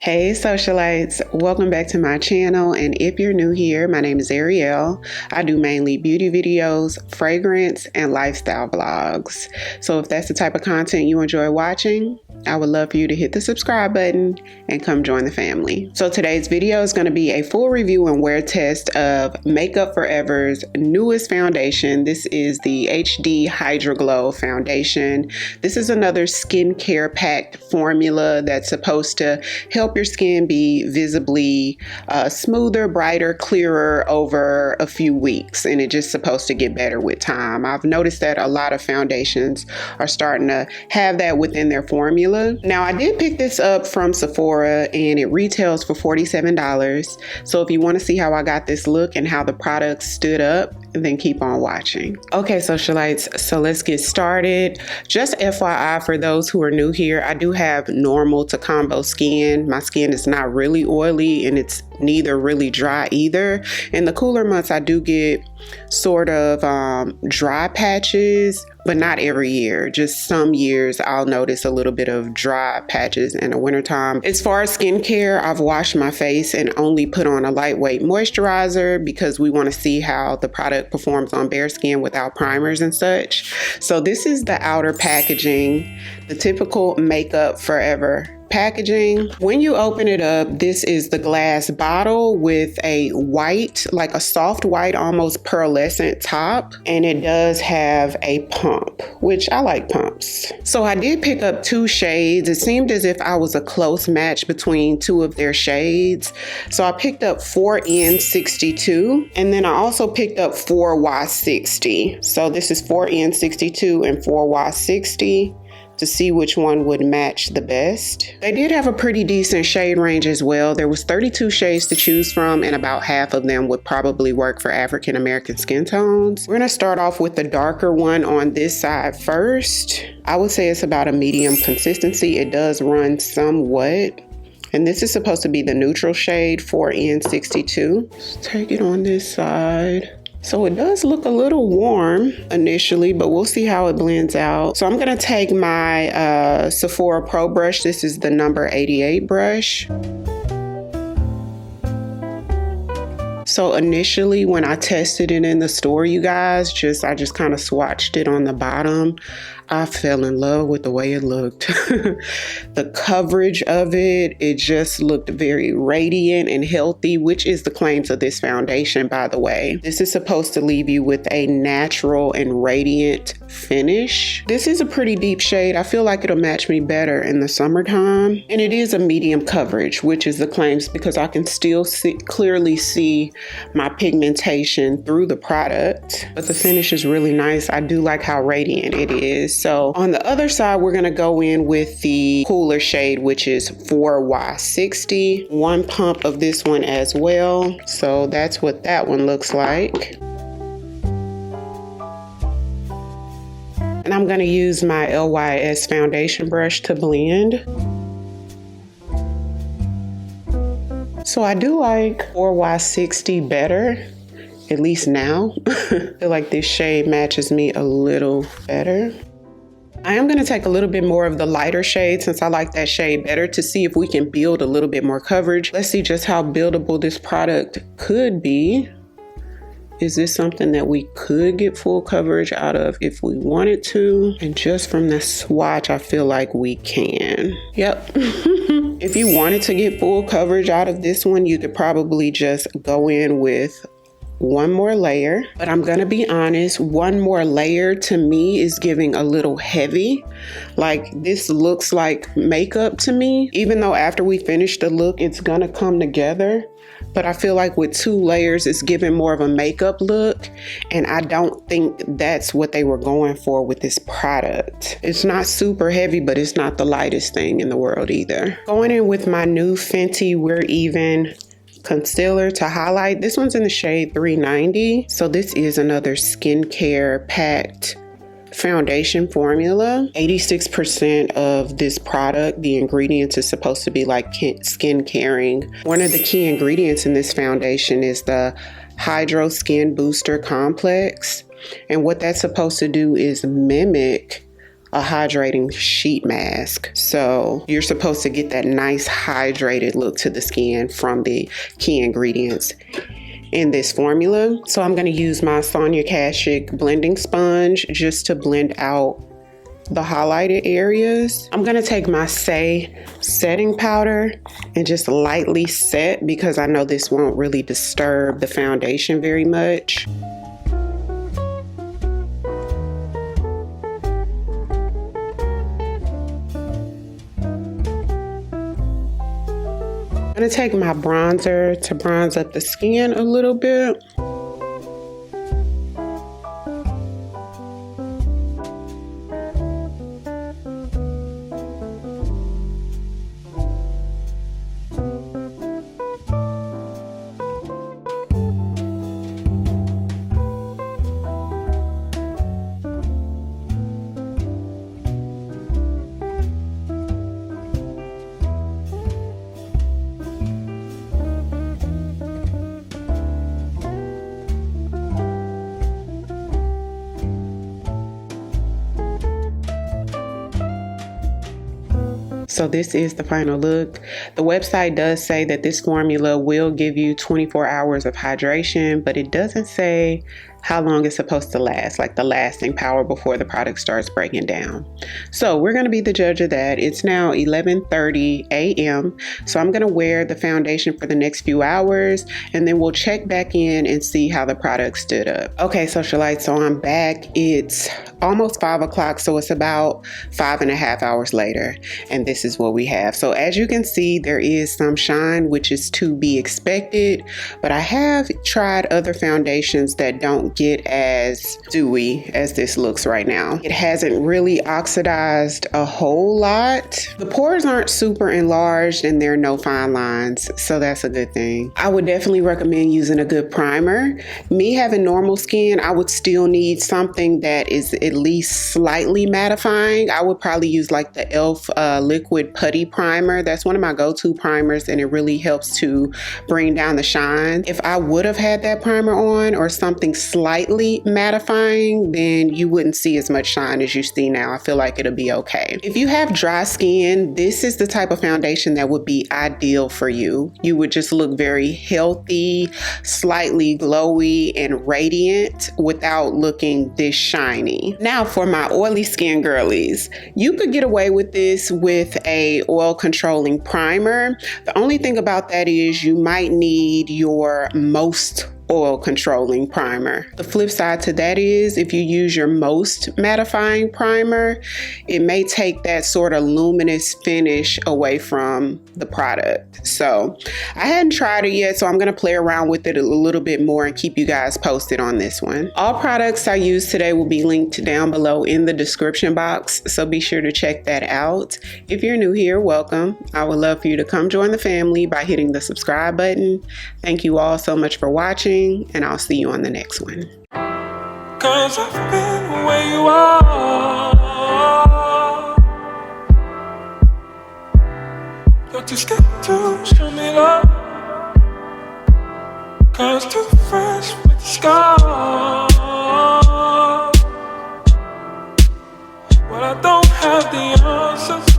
Hey Socialites, welcome back to my channel, and if you're new here, my name is Ariell. I do mainly beauty videos, fragrance, and lifestyle vlogs. So if that's the type of content you enjoy watching, I would love for you to hit the subscribe button and come join the family. So today's video is going to be a full review and wear test of Makeup Forever's newest foundation. This is the HD Hydra Glow foundation. This is another skincare packed formula that's supposed to help your skin be visibly smoother, brighter, clearer over a few weeks, and it's just supposed to get better with time. I've noticed that a lot of foundations are starting to have that within their formula. Now, I did pick this up from Sephora and it retails for $47. So if you want to see how I got this look and how the product stood up, then keep on watching. Okay, Socialites, so let's get started. Just FYI for those who are new here, I do have normal to combo skin. My skin is not really oily and it's neither really dry either. In the cooler months, I do get sort of dry patches, but not every year. Just some years I'll notice a little bit of dry patches in the wintertime. As far as skincare, I've washed my face and only put on a lightweight moisturizer because we want to see how the product performs on bare skin without primers and such. So this is the outer packaging, the typical Makeup Forever packaging. When you open it up, this is the glass bottle with a white, like a soft white, almost pearlescent top, and it does have a pump, which I like pumps. So I did pick up two shades. It seemed as if I was a close match between two of their shades. So I picked up 4N62, and then I also picked up 4Y60. So this is 4N62 and 4Y60. To see which one would match the best. They did have a pretty decent shade range as well. There was 32 shades to choose from, and about half of them would probably work for African American skin tones. We're gonna start off with the darker one on this side first. I would say it's about a medium consistency. It does run somewhat. And this is supposed to be the neutral shade, 4N62. Let's take it on this side. So it does look a little warm initially, but we'll see how it blends out. So I'm gonna take my Sephora Pro brush. This is the number 88 brush. So initially when I tested it in the store, you guys, I just kind of swatched it on the bottom. I fell in love with the way it looked. The coverage of it just looked very radiant and healthy, which is the claims of this foundation, by the way. This is supposed to leave you with a natural and radiant finish. This is a pretty deep shade. I feel like it'll match me better in the summertime. And it is a medium coverage, which is the claims because I can still clearly see my pigmentation through the product. But the finish is really nice. I do like how radiant it is. So on the other side, we're gonna go in with the cooler shade, which is 4Y60. One pump of this one as well. So that's what that one looks like. And I'm gonna use my LYS foundation brush to blend. So I do like 4Y60 better, at least now. I feel like this shade matches me a little better. I am going to take a little bit more of the lighter shade since I like that shade better to see if we can build a little bit more coverage. Let's see just how buildable this product could be. Is this something that we could get full coverage out of if we wanted to? And just from the swatch, I feel like we can. Yep. If you wanted to get full coverage out of this one, you could probably just go in with one more layer. But I'm gonna be honest, one more layer to me is giving a little heavy. Like this looks like makeup to me, even though after we finish the look, it's gonna come together. But I feel like with two layers, it's giving more of a makeup look. And I don't think that's what they were going for with this product. It's not super heavy, but it's not the lightest thing in the world either. Going in with my new Fenty We're Even concealer to highlight. This one's in the shade 390. So this is another skincare packed foundation formula. 86% of this product, the ingredients is supposed to be like skin caring. One of the key ingredients in this foundation is the Hydra Skin Booster Complex. And what that's supposed to do is mimic a hydrating sheet mask. So you're supposed to get that nice hydrated look to the skin from the key ingredients in this formula. So I'm going to use my Sonia Kashuk blending sponge just to blend out the highlighted areas. I'm going to take my Say setting powder and just lightly set, because I know this won't really disturb the foundation very much. I'm going to take my bronzer to bronze up the skin a little bit. So this is the final look. The website does say that this formula will give you 24 hours of hydration, but it doesn't say how long it's supposed to last, like the lasting power before the product starts breaking down. So we're going to be the judge of that. It's now 11:30 a.m. So I'm going to wear the foundation for the next few hours, and then we'll check back in and see how the product stood up. Okay, Socialite, so I'm back. It's almost 5 o'clock, so it's about 5.5 hours later, and this is what we have. So as you can see, there is some shine, which is to be expected, but I have tried other foundations that don't get as dewy as this looks right now. It hasn't really oxidized a whole lot. The pores aren't super enlarged and there are no fine lines, so that's a good thing. I would definitely recommend using a good primer. Me having normal skin, I would still need something that is at least slightly mattifying. I would probably use like the e.l.f. liquid putty primer. That's one of my go-to primers, and it really helps to bring down the shine. If I would have had that primer on or something slightly mattifying, then you wouldn't see as much shine as you see now. I feel like it'll be okay. If you have dry skin, this is the type of foundation that would be ideal for you. You would just look very healthy, slightly glowy and radiant without looking this shiny. Now for my oily skin girlies, you could get away with this with a oil controlling primer. The only thing about that is you might need your most oil controlling primer. The flip side to that is if you use your most mattifying primer, it may take that sort of luminous finish away from the product. So I hadn't tried it yet, so I'm going to play around with it a little bit more and keep you guys posted on this one. All products I use today will be linked down below in the description box, so be sure to check that out. If you're new here, welcome. I would love for you to come join the family by hitting the subscribe button. Thank you all so much for watching, and I'll see you on the next one. 'Cause I've been where you are. You're too scared to show me love. 'Cause too fresh with the scars. Well, I don't have the answers.